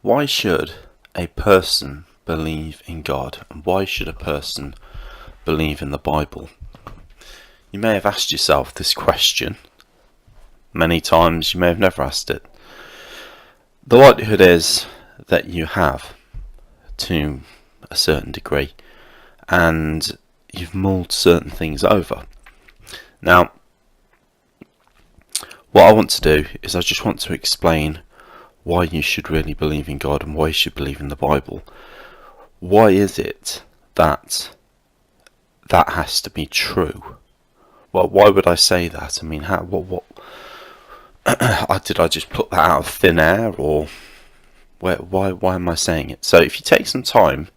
Why should a person believe in God? And why should a person believe in the Bible? You may have asked yourself this question many times. You may have never asked it. The likelihood is that you have, to a certain degree, and you've mulled certain things over. Now, what I want to do is I just want to explain why you should really believe in God and why you should believe in the Bible. Why is it that that has to be true? Well, why would I say that? I mean, what did I just put that out of thin air, or why am I saying it? So if you take some time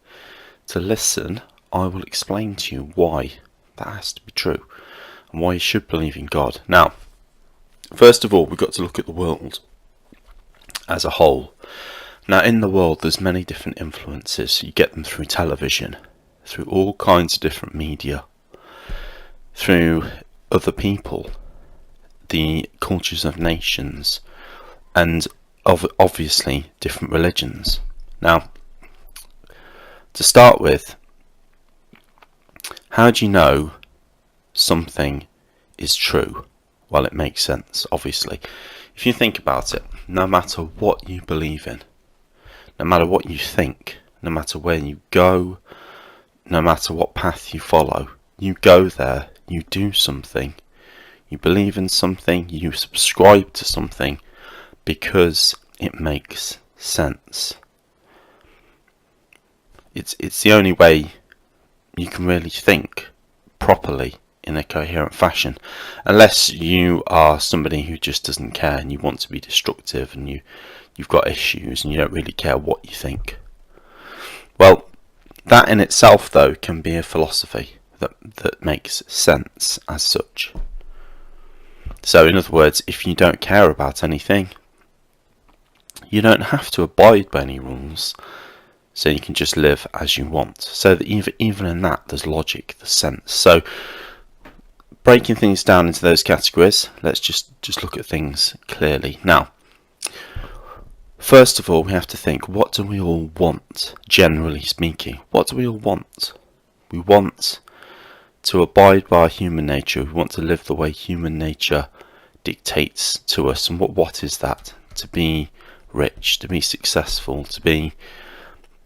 to listen, I will explain to you why that has to be true and why you should believe in God. Now, first of all, we've got to look at the world as a whole. Now, in the world, there's many different influences. You get them through television, through all kinds of different media, through other people, the cultures of nations, and obviously different religions. Now, to start with, how do you know something is true? Well, it makes sense, obviously. If you think about it, no matter what you believe in, no matter what you think, no matter where you go, no matter what path you follow, you go there, you do something, you believe in something, you subscribe to something because it makes sense. It's the only way you can really think properly in a coherent fashion, unless you are somebody who just doesn't care and you want to be destructive and you've got issues and you don't really care what you think. Well, that in itself, though, can be a philosophy that makes sense as such. So, in other words, if you don't care about anything, you don't have to abide by any rules, so you can just live as you want. So that even in that, there's logic, there's sense. So, breaking things down into those categories, let's just look at things clearly. Now, first of all, we have to think, what do we all want, generally speaking? What do we all want? We want to abide by human nature. We want to live the way human nature dictates to us. And what is that? To be rich, to be successful, to be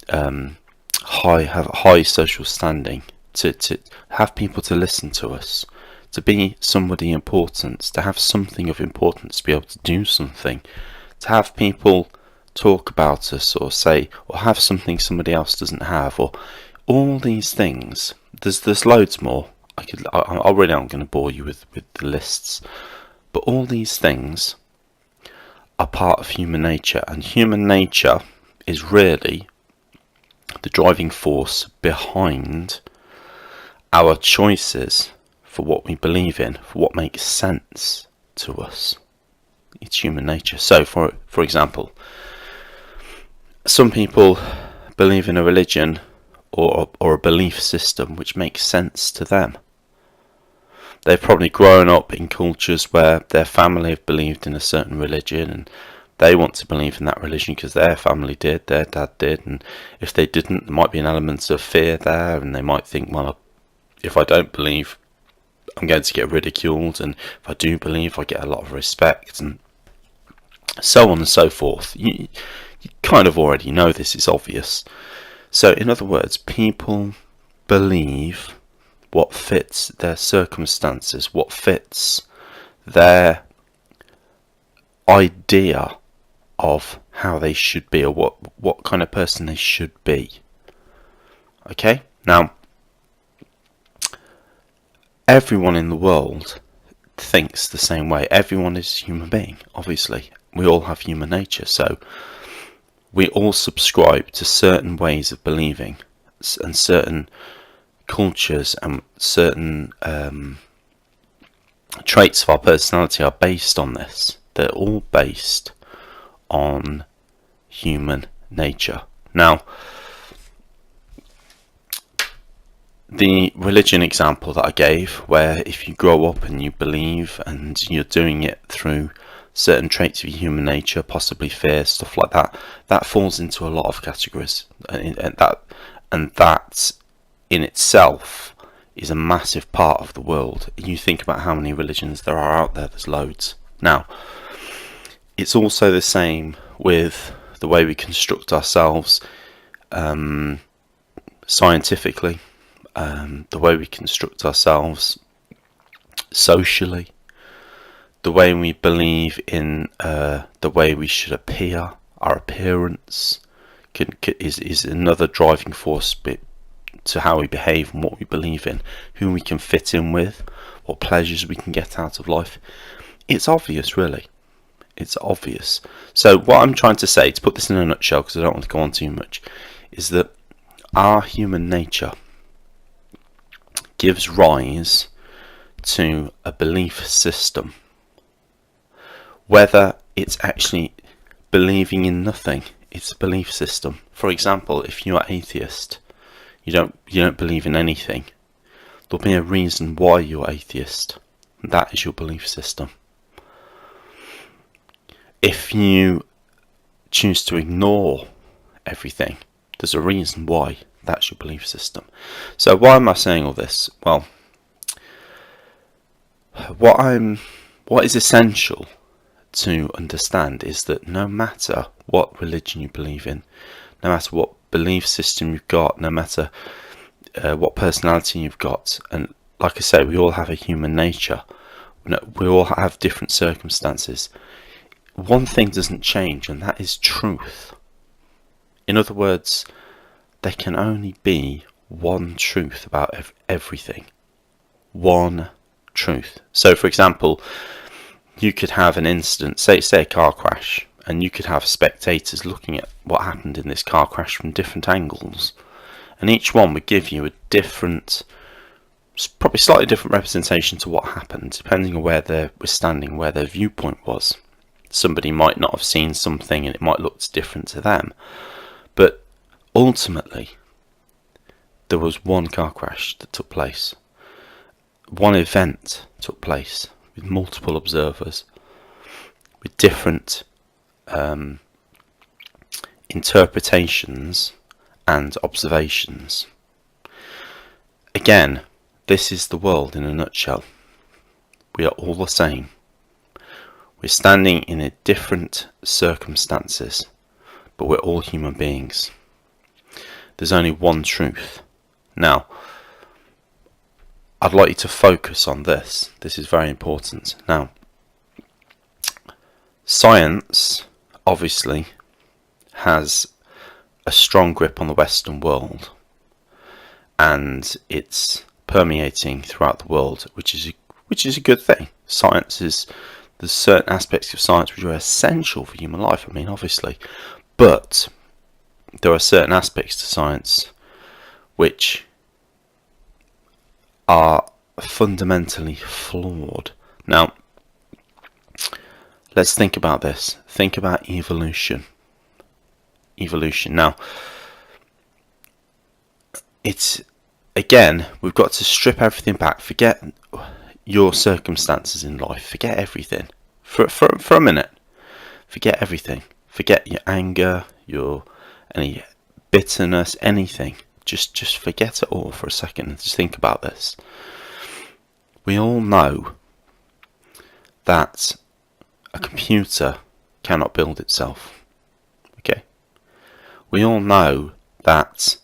have a high social standing, to have people to listen to us, to be somebody important, to have something of importance, to be able to do something, to have people talk about us or say, or have something somebody else doesn't have, or all these things. There's loads more. I really aren't going to bore you with the lists, but all these things are part of human nature, and human nature is really the driving force behind our choices for what we believe in, for what makes sense to us. It's human nature. So, for example, some people believe in a religion or a belief system which makes sense to them. They've probably grown up in cultures where their family have believed in a certain religion, and they want to believe in that religion because their family did, their dad did, and if they didn't, there might be an element of fear there, and they might think, well, if I don't believe, I'm going to get ridiculed, and if I do believe, I get a lot of respect, and so on and so forth. You kind of already know this, it's obvious. So, in other words, people believe what fits their circumstances, what fits their idea of how they should be, or what kind of person they should be. Okay? Now, everyone in the world thinks the same way. Everyone is a human being, obviously. We all have human nature, so we all subscribe to certain ways of believing, and certain cultures and certain traits of our personality are based on this. They're all based on human nature. Now, the religion example that I gave, where if you grow up and you believe and you're doing it through certain traits of human nature, possibly fear, stuff like that. That falls into a lot of categories, and that in itself is a massive part of the world. You think about how many religions there are out there, there's loads. Now, it's also the same with the way we construct ourselves scientifically, the way we construct ourselves socially, the way we believe in the way we should appear, our appearance is another driving force to how we behave and what we believe in, who we can fit in with, what pleasures we can get out of life. It's obvious, really. It's obvious. So what I'm trying to say, to put this in a nutshell, because I don't want to go on too much, is that our human nature gives rise to a belief system. Whether it's actually believing in nothing, it's a belief system. For example, if you are atheist, you don't believe in anything, there'll be a reason why you're atheist, and that is your belief system. If you choose to ignore everything, there's a reason why. That's your belief system. So why am I saying all this? Well, what is essential to understand is that no matter what religion you believe in, no matter what belief system you've got, no matter what personality you've got, and like I say, we all have a human nature. We all have different circumstances. One thing doesn't change, and that is truth. In other words, there can only be one truth about everything. One truth. So, for example, you could have an incident, say a car crash, and you could have spectators looking at what happened in this car crash from different angles, and each one would give you a different, probably slightly different representation to what happened, depending on where they were standing, where their viewpoint was. Somebody might not have seen something and it might look different to them, but ultimately there was one car crash that took place. One event took place with multiple observers, with different interpretations and observations. Again, this is the world in a nutshell. We are all the same. We're standing in a different circumstances, but we're all human beings. There's only one truth. Now, I'd like you to focus on this. This is very important. Now, science obviously has a strong grip on the Western world, and it's permeating throughout the world, which is a good thing. There's certain aspects of science which are essential for human life, I mean, obviously, but there are certain aspects to science which are fundamentally flawed. Now, let's think about this. Think about evolution. Now, it's, again, we've got to strip everything back. Forget your circumstances in life. Forget everything. For a minute. Forget everything. Forget your anger, any bitterness, anything. Just forget it all for a second and just think about this. We all know that a computer cannot build itself. Okay? We all know that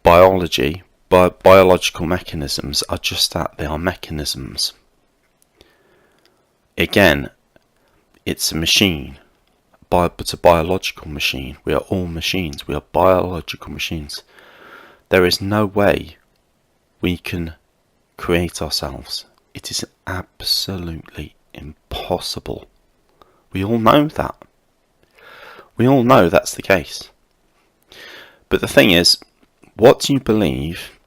biological mechanisms are just that, they are mechanisms. Again, it's a machine, but a biological machine. We are all machines. We are biological machines. There is no way we can create ourselves. It is absolutely impossible. We all know that. We all know that's the case. But the thing is, what do you believe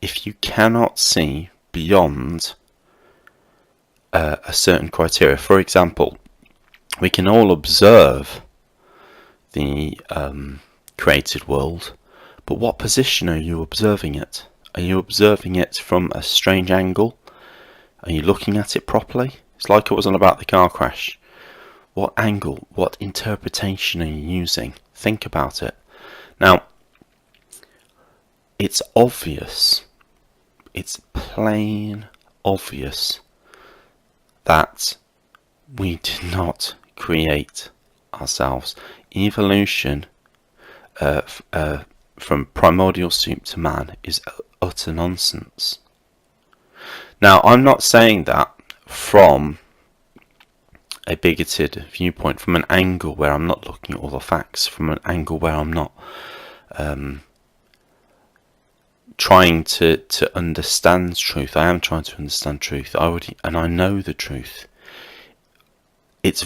if you cannot see beyond a certain criteria? For example, we can all observe the created world, but what position are you observing it? Are you observing it from a strange angle? Are you looking at it properly? It's like it was on about the car crash. What angle, what interpretation are you using? Think about it. Now, it's obvious, it's plain obvious that we did not create ourselves. Evolution from primordial soup to man is utter nonsense. Now, I'm not saying that from a bigoted viewpoint, from an angle where I'm not looking at all the facts, from an angle where I'm not trying to understand truth. I am trying to understand truth. I know the truth. It's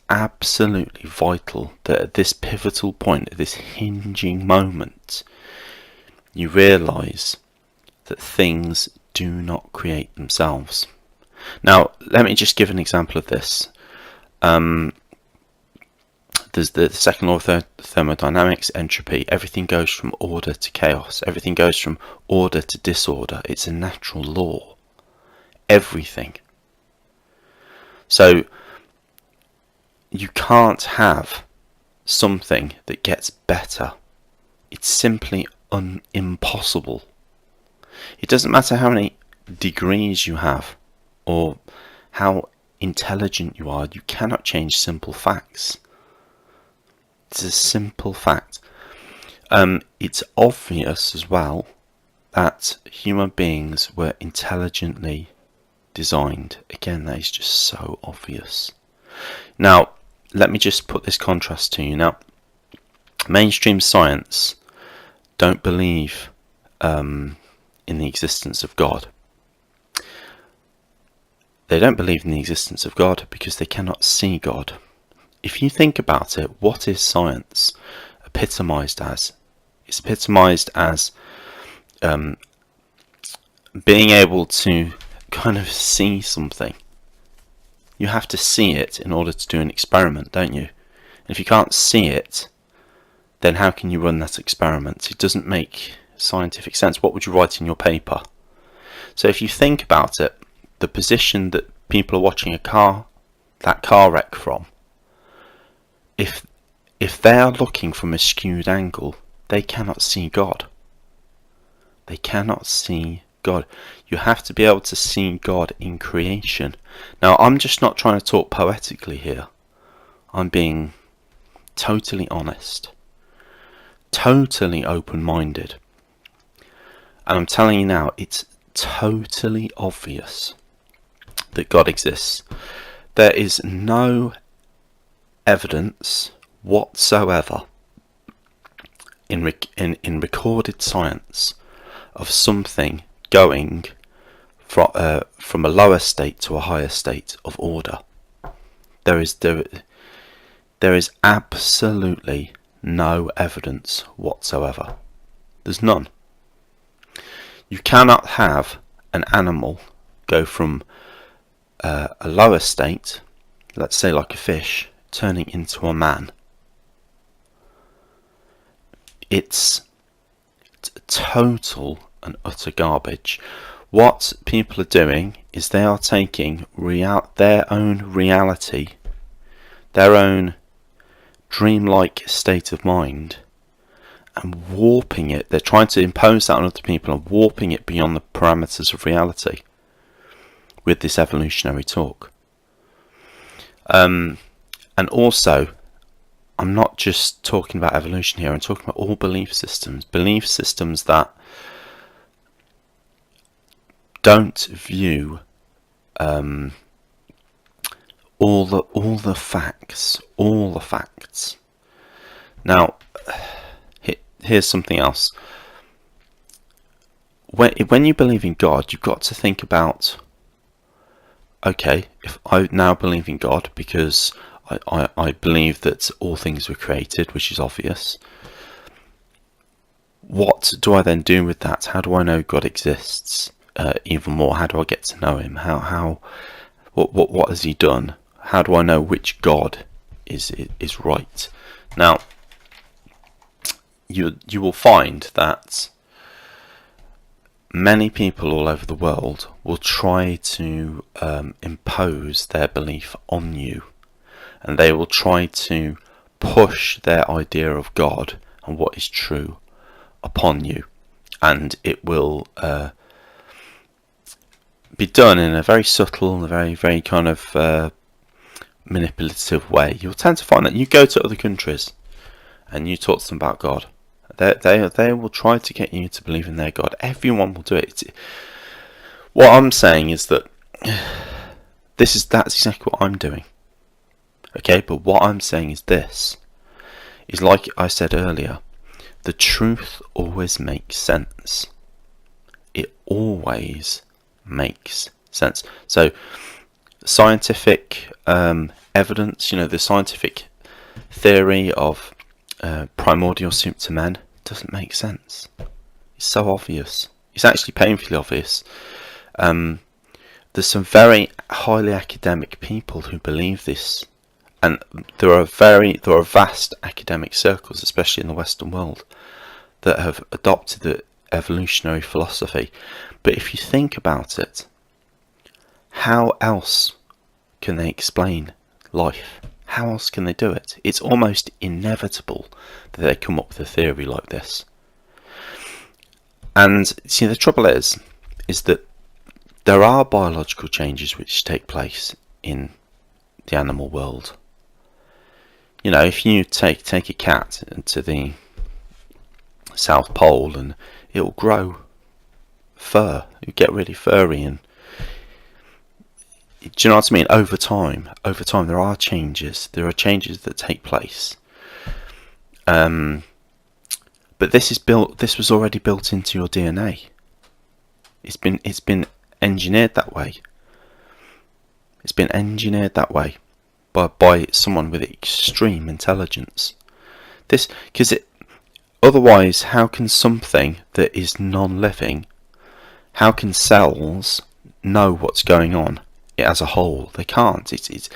absolutely vital that at this pivotal point, at this hinging moment, you realise that things do not create themselves. Now, let me just give an example of this. There's the second law of thermodynamics, entropy. Everything goes from order to chaos. Everything goes from order to disorder. It's a natural law. Everything. So, you can't have something that gets better. It's simply impossible. It doesn't matter how many degrees you have or how intelligent you are. You cannot change simple facts. It's a simple fact. It's obvious as well that human beings were intelligently designed. Again, that is just so obvious. Now, let me just put this contrast to you. Now, mainstream science don't believe in the existence of God. They don't believe in the existence of God because they cannot see God. If you think about it, what is science epitomised as? It's epitomised as being able to kind of see something. You have to see it in order to do an experiment, don't you? And if you can't see it, then how can you run that experiment? It doesn't make scientific sense. What would you write in your paper? So if you think about it, the position that people are watching that car wreck from, if they are looking from a skewed angle, they cannot see God. They cannot see God. You have to be able to see God in creation. Now, I'm just not trying to talk poetically here. I'm being totally honest, totally open-minded. And I'm telling you now, it's totally obvious that God exists. There is no evidence whatsoever in recorded science of something going from a lower state to a higher state of order. There is absolutely no evidence whatsoever. There's none. You cannot have an animal go from a lower state, let's say like a fish, turning into a man. It's total and utter garbage. What people are doing is they are taking their own reality, their own dreamlike state of mind, and warping it. They're trying to impose that on other people and warping it beyond the parameters of reality with this evolutionary talk. And also, I'm not just talking about evolution here, I'm talking about all belief systems that don't view all the facts. Now, here's something else. When you believe in God, you've got to think about, okay, if I now believe in God because I believe that all things were created, which is obvious. What do I then do with that? How do I know God exists even more? How do I get to know Him? What has He done? How do I know which God is right? Now, you will find that many people all over the world will try to impose their belief on you, and they will try to push their idea of God and what is true upon you, and it will be done in a very subtle, very kind of manipulative way. You'll tend to find that you go to other countries and you talk to them about God. They will try to get you to believe in their God. Everyone will do it. What I'm saying is that that's exactly what I'm doing. Okay, but what I'm saying is this, is like I said earlier, the truth always makes sense. It always makes sense. So scientific evidence, the scientific theory of primordial soup to men doesn't make sense. It's so obvious. It's actually painfully obvious. There's some very highly academic people who believe this, and there are vast academic circles, especially in the Western world, that have adopted the evolutionary philosophy. But if you think about it, how else can they explain life? How else can they do it? It's almost inevitable that they come up with a theory like this. And see, the trouble is that there are biological changes which take place in the animal world. If you take a cat to the South Pole, and it'll grow fur, it'll get really furry, and do you know what I mean? Over time, there are changes. There are changes that take place. But this was already built into your DNA. It's been engineered that way. It's been engineered that way by someone with extreme intelligence. Otherwise, how can something that is non-living, how can cells know what's going on as a whole? They can't. It's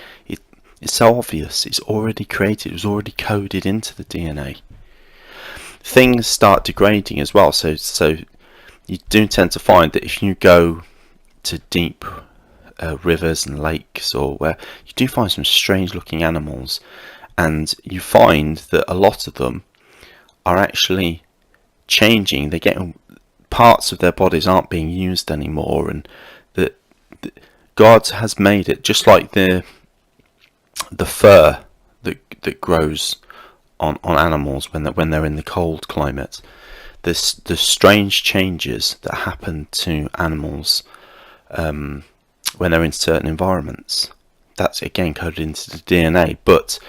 so obvious. It's already created. It was already coded into the DNA. Things start degrading as well. So you do tend to find that if you go to deep rivers and lakes, or where you do find some strange-looking animals, and you find that a lot of them are actually changing. They're getting parts of their bodies aren't being used anymore, and that God has made it just like the fur that grows on animals when they're in the cold climate. The strange changes that happen to animals when they're in certain environments. That's again coded into the DNA, but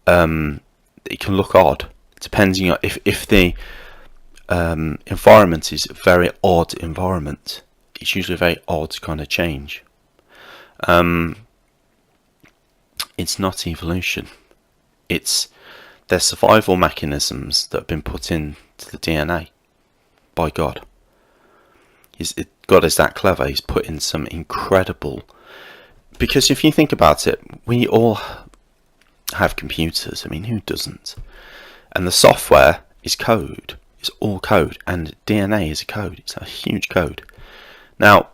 it can look odd depending on if the environment is a very odd environment. It's usually a very odd kind of change. It's not evolution. It's their survival mechanisms that have been put into the DNA by God. God is that clever. He's put in some incredible... Because if you think about it, we all have computers. I mean, who doesn't? And the software is code. It's all code. And DNA is a code. It's a huge code. Now,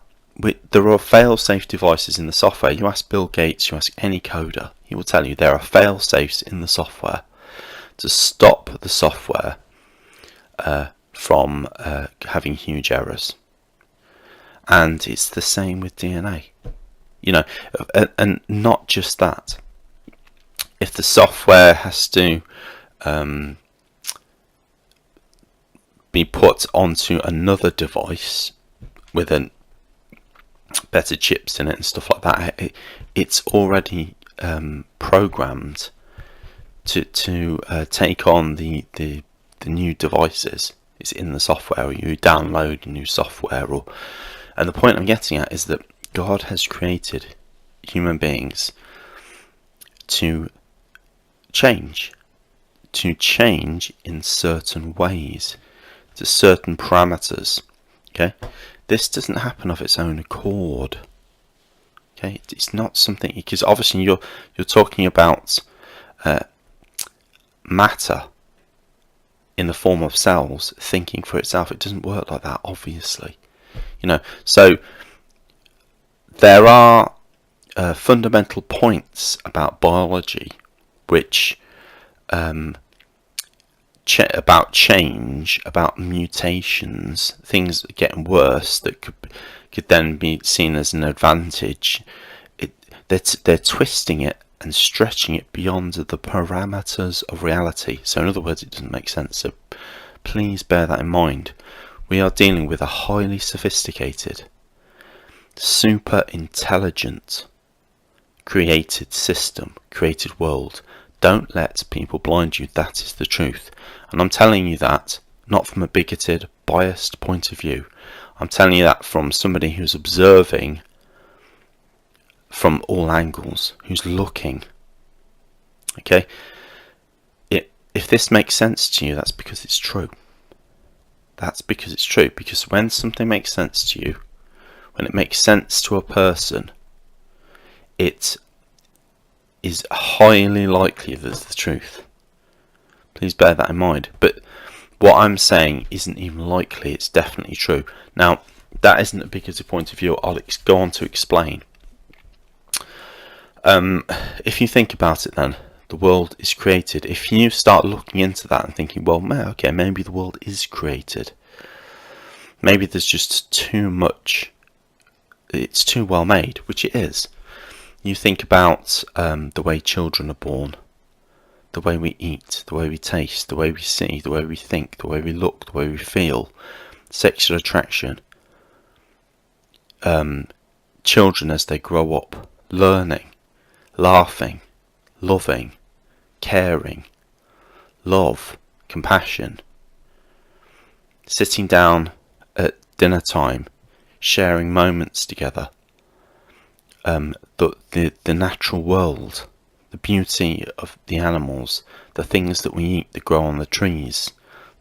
there are fail-safe devices in the software. You ask Bill Gates, you ask any coder, he will tell you there are fail-safes in the software to stop the software from having huge errors. And it's the same with DNA. And not just that. If the software has to be put onto another device with better chips in it and stuff like that, it's already programmed to take on the new devices. It's in the software, or you download new software, and the point I'm getting at is that God has created human beings to change in certain ways, to certain parameters. Okay, this doesn't happen of its own accord. Okay, it's not something, because obviously you're talking about matter in the form of cells thinking for itself. It doesn't work like that, obviously. So there are fundamental points about biology which about change, about mutations, things getting worse that could then be seen as an advantage. They're twisting it and stretching it beyond the parameters of reality. So in other words, it doesn't make sense. So please bear that in mind. We are dealing with a highly sophisticated, super intelligent, created system, created world. Don't let people blind you. That is the truth. And I'm telling you that not from a bigoted, biased point of view. I'm telling you that from somebody who's observing from all angles, who's looking. Okay? If this makes sense to you, that's because it's true. That's because it's true. Because when something makes sense to you, when it makes sense to a person, it is highly likely that it's the truth. Please bear that in mind. But what I'm saying isn't even likely, it's definitely true. Now, that isn't a bigoted point of view. I'll go on to explain. If you think about it then, the world is created. If you start looking into that and thinking, well, okay, maybe the world is created. Maybe there's just too much. It's too well made, which it is. You think about the way children are born, the way we eat, the way we taste, the way we see, the way we think, the way we look, the way we feel, sexual attraction, children as they grow up, learning, laughing, loving, caring, love, compassion, sitting down at dinner time, sharing moments together, the natural world, the beauty of the animals, the things that we eat that grow on the trees,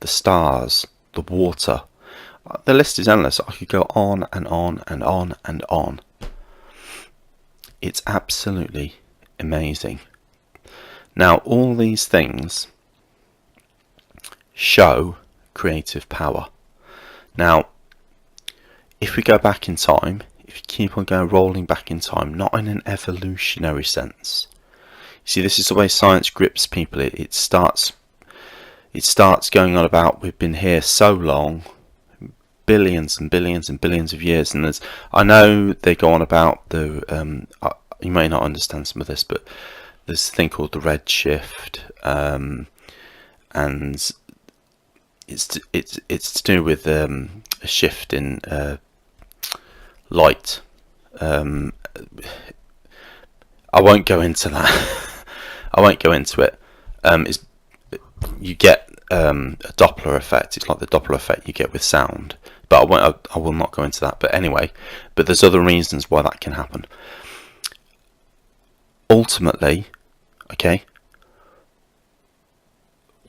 the stars, the water. The list is endless. I could go on and on and on and on. It's absolutely amazing. Now, all these things show creative power. Now, if we go back in time, if you keep on going rolling back in time, not in an evolutionary sense. You see, this is the way science grips people. It starts going on about we've been here so long, billions and billions and billions of years, and I know they go on about the you may not understand some of this, but there's a thing called the redshift, and it's to do with a shift in light. I won't go into that. I won't go into it. You get a Doppler effect. It's like the Doppler effect you get with sound, but I will not go into that. But anyway, but there's other reasons why that can happen. Ultimately, okay,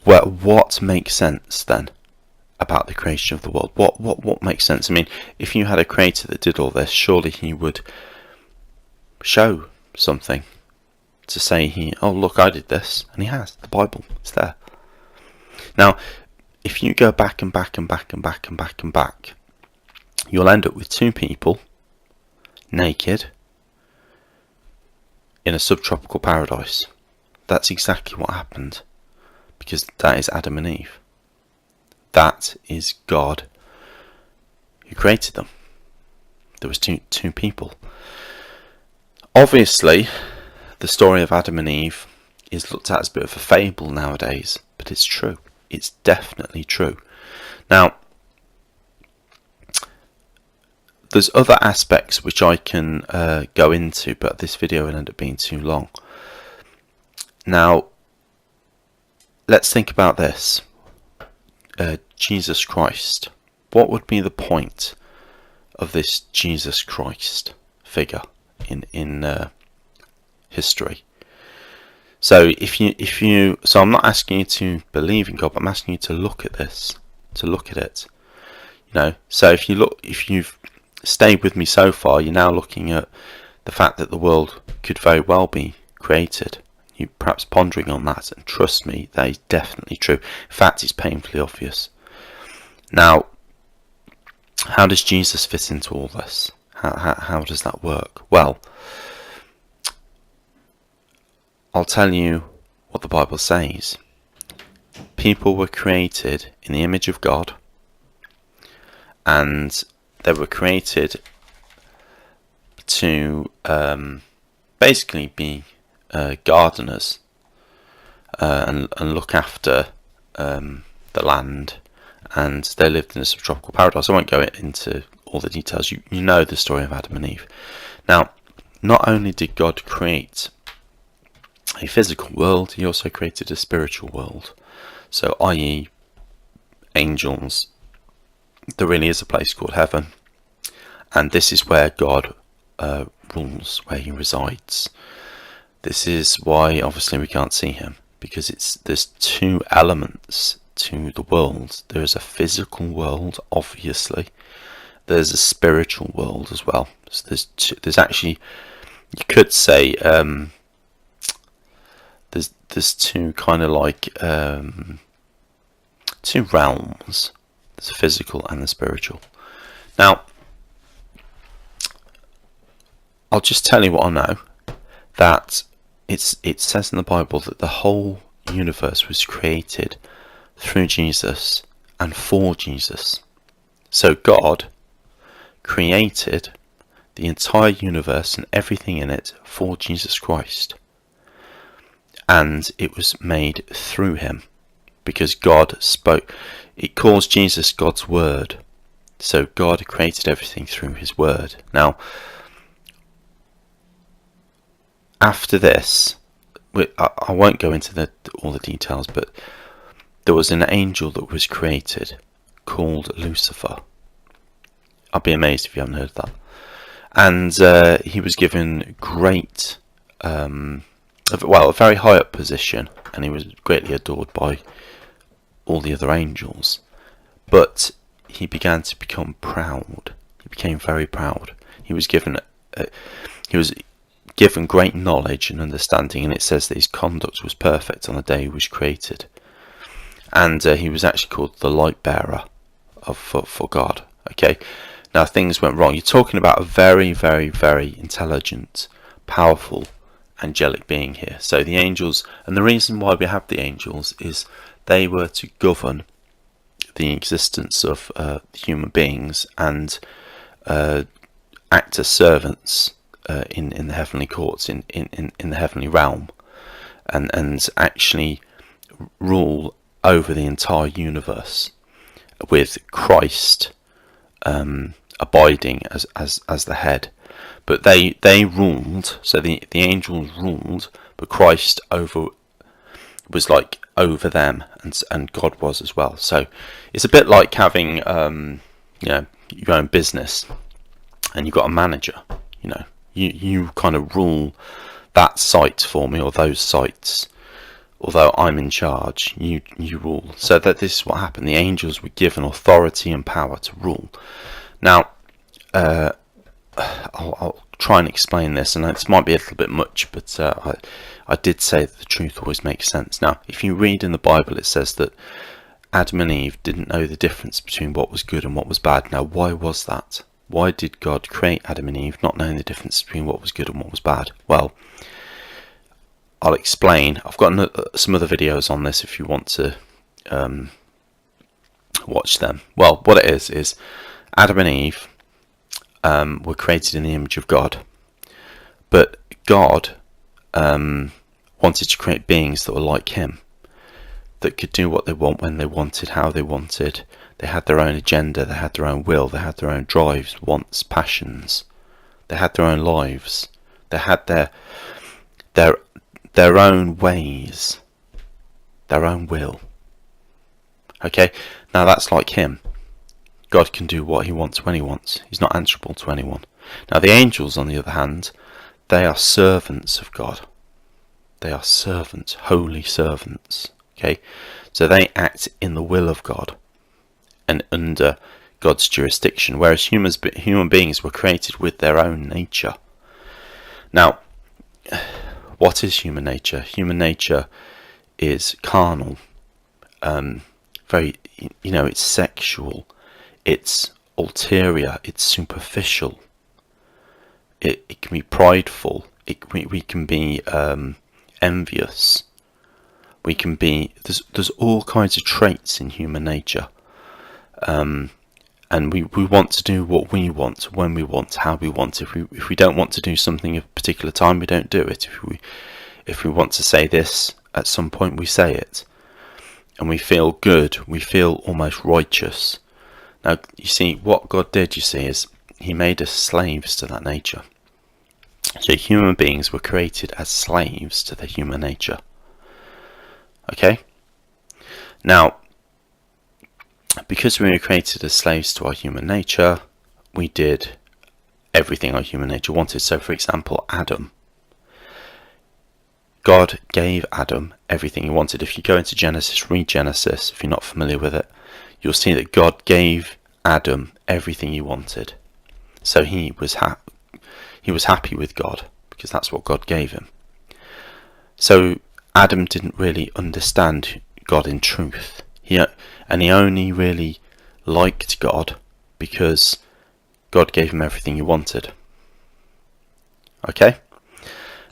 well, what makes sense then about the creation of the world? What makes sense? I mean, if you had a creator that did all this, surely he would show something to say oh look, I did this, and he has. The Bible, it's there. Now, if you go back and back and back and back and back and back, you'll end up with two people naked in a subtropical paradise. That's exactly what happened, because that is Adam and Eve. That is God who created them. There was two people. Obviously, the story of Adam and Eve is looked at as a bit of a fable nowadays, but it's true. It's definitely true. Now, there's other aspects which I can go into, but this video will end up being too long. Now, let's think about this. Jesus Christ. What would be the point of this Jesus Christ figure in history? So so I'm not asking you to believe in God, but I'm asking you to look at this, to look at it. So if you've stayed with me so far, you're now looking at the fact that the world could very well be created. You're perhaps pondering on that, and trust me, that is definitely true. In fact, it's painfully obvious. Now, How does Jesus fit into all this? How does that work? Well, I'll tell you what the Bible says. People were created in the image of God, and they were created to basically be gardeners and look after the land, and they lived in a subtropical paradise. I won't go into all the details. You know the story of Adam and Eve. Now, not only did God create a physical world, he also created a spiritual world. So, i.e., angels. There really is a place called heaven, and this is where God rules, where he resides. This is why obviously we can't see him, because there's two elements to the world. There is a physical world, obviously. There's a spiritual world as well. So there's actually, you could say, there's two kind of like two realms. There's the physical and the spiritual. Now, I'll just tell you what I know. That it says in the Bible that the whole universe was created through Jesus and for Jesus. So God created the entire universe and everything in it for Jesus Christ. And it was made through him, because God spoke. It calls Jesus God's word. So God created everything through his word. Now, after this, I won't go into all the details, but there was an angel that was created called Lucifer. I'd be amazed if you haven't heard of that. And he was given great, a very high up position, and he was greatly adored by all the other angels. But he began to become proud. He became very proud. He was given great knowledge and understanding, and it says that his conduct was perfect on the day he was created. And he was actually called the light bearer for God. Okay, now things went wrong. You're talking about a very, very, very intelligent, powerful, angelic being here. So the angels, and the reason why we have the angels is they were to govern the existence of human beings and act as servants in the heavenly courts, in the heavenly realm, and actually rule over the entire universe, with Christ abiding as the head. But they ruled, so the angels ruled, but Christ was like over them, and God was as well. So it's a bit like having your own business, and you've got a manager. You kind of rule that site for me, or those sites. Although I'm in charge, you rule. So that this is what happened. The angels were given authority and power to rule. Now, I'll try and explain this, and this might be a little bit much, but I did say that the truth always makes sense. Now, if you read in the Bible, it says that Adam and Eve didn't know the difference between what was good and what was bad. Now, why was that? Why did God create Adam and Eve not knowing the difference between what was good and what was bad? Well, I'll explain. I've got some other videos on this if you want to watch them. Well, what it is Adam and Eve were created in the image of God, but God wanted to create beings that were like him, that could do what they want, when they wanted, how they wanted. They had their own agenda, they had their own will, they had their own drives, wants, passions. They had their own lives. They had their own ways, their own will. Okay, now that's like him. God can do what he wants when he wants. He's not answerable to anyone. Now the angels, on the other hand, they are servants of God. They are servants, holy servants. Okay, so they act in the will of God and under God's jurisdiction, whereas human beings were created with their own nature. Now, what is human nature? Human nature is carnal, very, it's sexual, it's ulterior, it's superficial. It can be prideful. We can be envious. We can be, there's all kinds of traits in human nature. And we want to do what we want, when we want, how we want. If we don't want to do something at a particular time, we don't do it. If we want to say this at some point, we say it. And we feel good, we feel almost righteous. Now, you see, what God did, you see, is he made us slaves to that nature. So human beings were created as slaves to their human nature. Okay? Now, because we were created as slaves to our human nature, we did everything our human nature wanted. So, for example, Adam. God gave Adam everything he wanted. If you go into Genesis, read Genesis, if you're not familiar with it, you'll see that God gave Adam everything he wanted. So he was happy with God, because that's what God gave him. So Adam didn't really understand God in truth. He only really liked God because God gave him everything he wanted. Okay?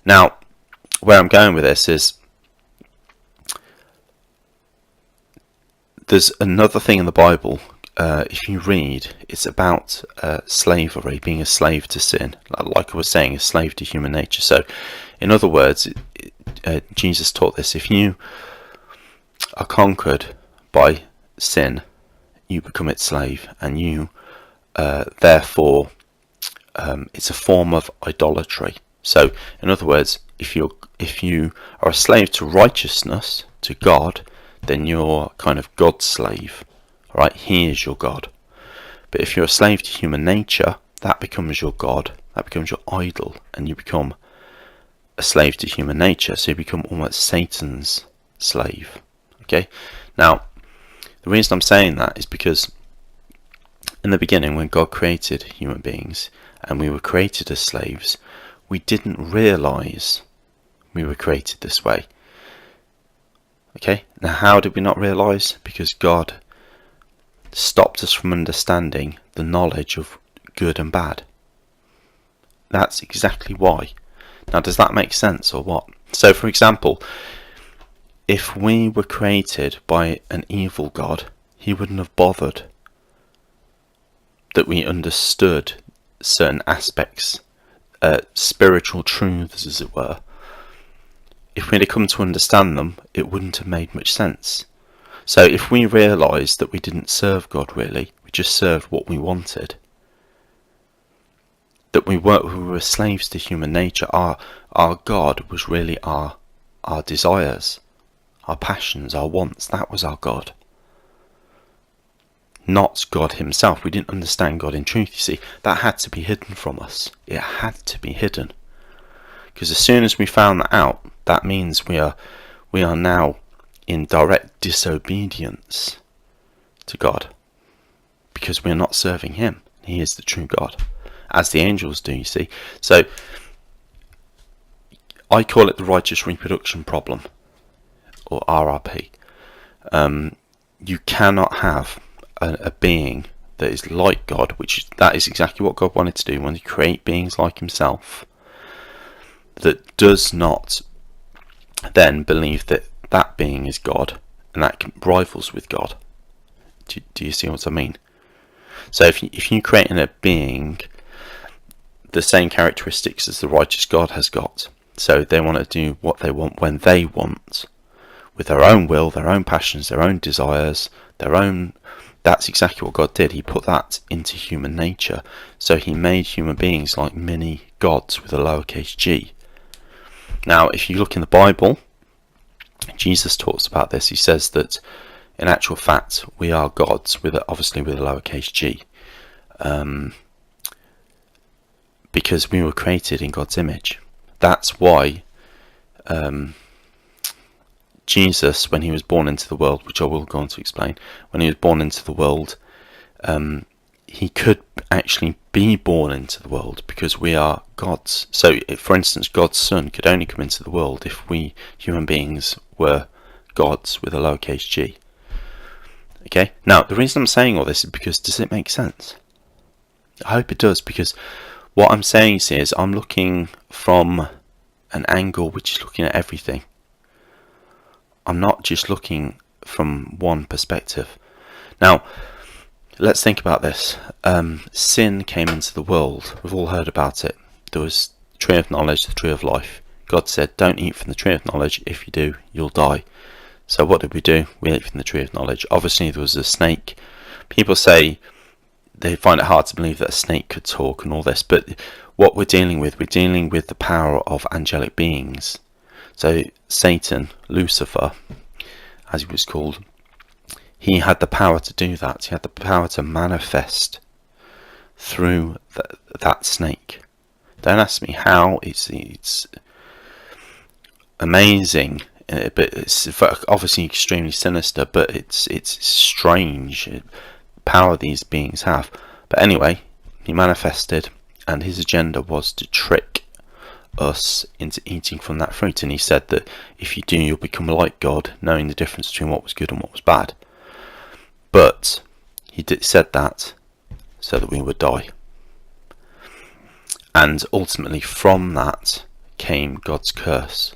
Now, where I'm going with this is, there's another thing in the Bible, if you read, it's about slavery, being a slave to sin. Like I was saying, a slave to human nature. So, in other words, Jesus taught this: if you are conquered by sin, you become its slave, and you, therefore, it's a form of idolatry. So, in other words, if you are a slave to righteousness, to God, then you're kind of God's slave. Right? He is your God. But if you're a slave to human nature, that becomes your God. That becomes your idol, and you become a slave to human nature. So you become almost Satan's slave. Okay? Now, the reason I'm saying that is because in the beginning, when God created human beings and we were created as slaves, we didn't realise we were created this way. Okay? Now, how did we not realise? Because God stopped us from understanding the knowledge of good and bad. That's exactly why. Now, does that make sense or what? So, for example, if we were created by an evil God, he wouldn't have bothered that we understood certain aspects, spiritual truths, as it were. If we'd have come to understand them, it wouldn't have made much sense. So if we realised that we didn't serve God really, we just served what we wanted, that we were slaves to human nature, our God was really our desires, our passions, our wants. That was our God. Not God himself. We didn't understand God in truth, you see. That had to be hidden from us. It had to be hidden. Because as soon as we found that out, that means we are now in direct disobedience to God. Because we are not serving him. He is the true God. As the angels do, you see. So, I call it the righteous reproduction problem. Or RRP. You cannot have a being that is like God, that is exactly what God wanted to do. He wanted to create beings like himself, that does not then believe that that being is God, and that rivals with God. Do you see what I mean? So if you create in a being the same characteristics as the righteous God has got, so they want to do what they want when they want, with their own will, their own passions, their own desires, that's exactly what God did. He put that into human nature. So he made human beings like mini gods with a lowercase g. Now, if you look in the Bible, Jesus talks about this. He says that in actual fact we are gods, obviously with a lowercase g, because we were created in God's image. That's why Jesus, when he was born into the world, which I will go on to explain, when he was born into the world, he could actually be born into the world because we are gods. So, for instance, God's Son could only come into the world if we human beings were gods with a lowercase g. Okay? Now, the reason I'm saying all this is because, does it make sense? I hope it does, because what I'm saying is I'm looking from an angle which is looking at everything. I'm not just looking from one perspective. Now, let's think about this. Sin came into the world. We've all heard about it. There was the tree of knowledge, the tree of life. God said, don't eat from the tree of knowledge. If you do, you'll die. So what did we do? We ate from the tree of knowledge. Obviously, there was a snake. People say they find it hard to believe that a snake could talk and all this, but what we're dealing with the power of angelic beings. So Satan, Lucifer, as he was called, he had the power to do that. He had the power to manifest through that snake. Don't ask me how. It's amazing, but it's obviously extremely sinister. But it's strange power these beings have. But anyway, he manifested, and his agenda was to trick us into eating from that fruit. And he said that if you do, you'll become like God, knowing the difference between what was good and what was bad. But he said that so that we would die. And ultimately from that came God's curse,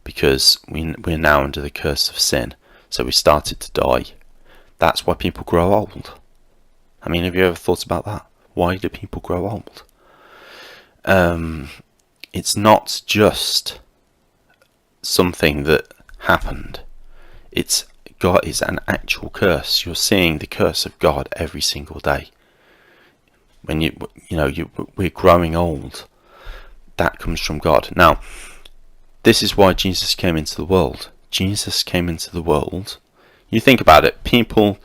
because we're now under the curse of sin. So we started to die. That's why people grow old. I mean, have you ever thought about that? Why do people grow old? It's not just something that happened. God is an actual curse. You're seeing the curse of God every single day. When we're growing old, that comes from God. Now, this is why Jesus came into the world. Jesus came into the world. You think about it, people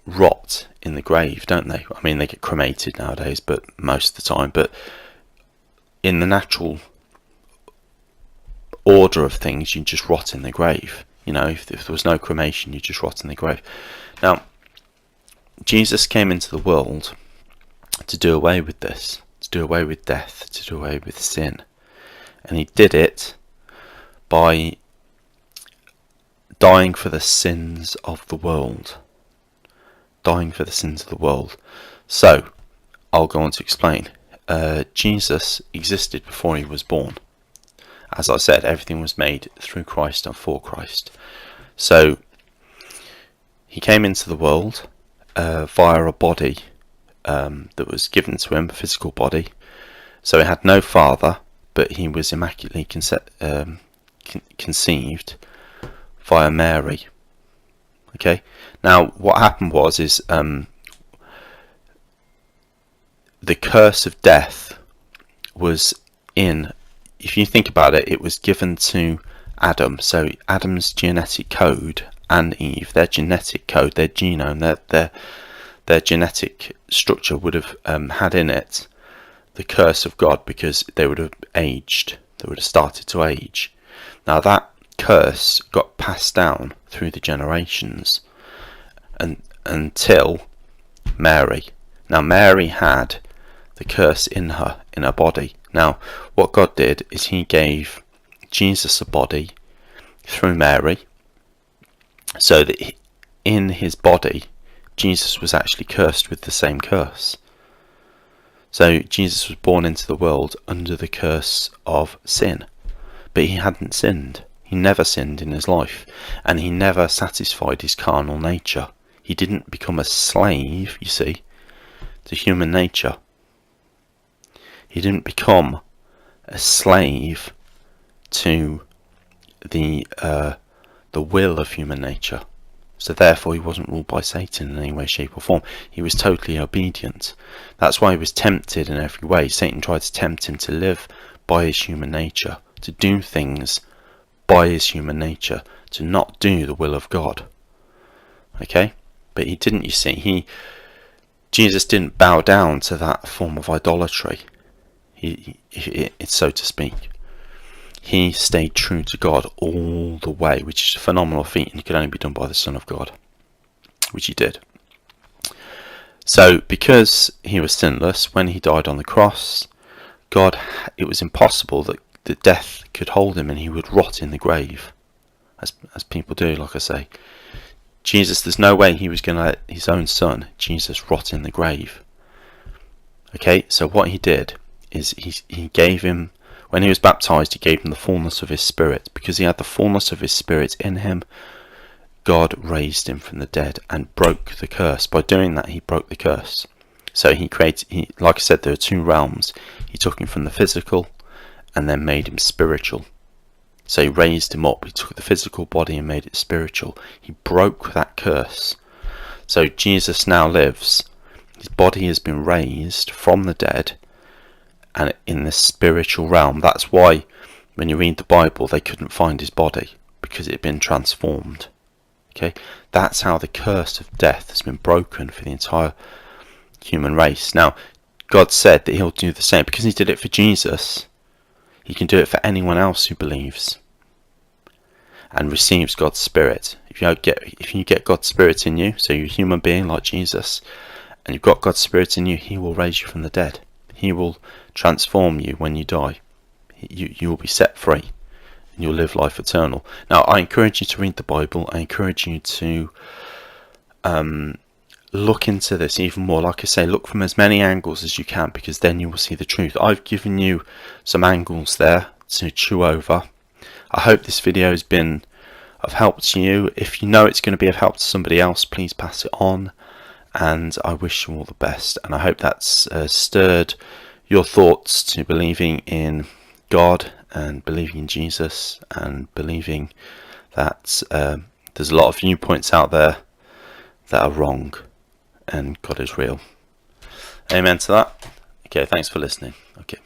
rot in the grave, don't they? I mean, they get cremated nowadays, but most of the time. But in the natural order of things, you just rot in the grave. If there was no cremation, you just rot in the grave. Now, Jesus came into the world to do away with this, to do away with death, to do away with sin. And he did it by dying for the sins of the world. Dying for the sins of the world. So, I'll go on to explain. Jesus existed before he was born. As I said, everything was made through Christ and for Christ. So, he came into the world via a body that was given to him, a physical body. So he had no father, but he was immaculately conceived via Mary. Okay. Now, what happened was the curse of death was in. If you think about it, it was given to Adam. So Adam's genetic code and Eve, their genetic code, their genome, their genetic structure would have had in it the curse of God, because they would have aged. They would have started to age. Now that curse got passed down through the generations and until Mary. Now Mary had the curse in her body. Now what God did is he gave Jesus a body through Mary, so that in his body Jesus was actually cursed with the same curse. So Jesus was born into the world under the curse of sin, but he hadn't sinned. He never sinned in his life, and he never satisfied his carnal nature. He didn't become a slave, you see, to human nature. He didn't become a slave to the will of human nature. So therefore he wasn't ruled by Satan in any way, shape or form. He was totally obedient. That's why he was tempted in every way. Satan tried to tempt him to live by his human nature, to do things by his human nature, to not do the will of God. Okay? But he didn't, you see. Jesus didn't bow down to that form of idolatry, so to speak. He stayed true to God all the way, which is a phenomenal feat, and it could only be done by the Son of God, which he did. So, because he was sinless, when he died on the cross, it was impossible that the death could hold him and he would rot in the grave, as people do, like I say. Jesus, there's no way he was going to let his own son, Jesus, rot in the grave. Okay, so what he did is he gave him, when he was baptized, he gave him the fullness of his Spirit. Because he had the fullness of his Spirit in him, God raised him from the dead and broke the curse. By doing that, he broke the curse. So like I said, there are two realms. He took him from the physical and then made him spiritual. So he raised him up. He took the physical body and made it spiritual. He broke that curse. So Jesus now lives. His body has been raised from the dead and in the spiritual realm. That's why when you read the Bible, they couldn't find his body, because it had been transformed. Okay, that's how the curse of death has been broken for the entire human race. Now, God said that he'll do the same. Because he did it for Jesus, he can do it for anyone else who believes and receives God's Spirit. If you get God's Spirit in you, so you're a human being like Jesus, and you've got God's Spirit in you, he will raise you from the dead. He will transform you when you die. You will be set free, and you'll live life eternal. Now, I encourage you to read the Bible. I encourage you to look into this even more. Like I say, look from as many angles as you can, because then you will see the truth. I've given you some angles there to chew over. I hope this video has been of help to you. If you know it's going to be of help to somebody else, please pass it on. And I wish you all the best. And I hope that's stirred your thoughts to believing in God and believing in Jesus and believing that there's a lot of viewpoints out there that are wrong and God is real. Amen to that. Okay, thanks for listening. Okay.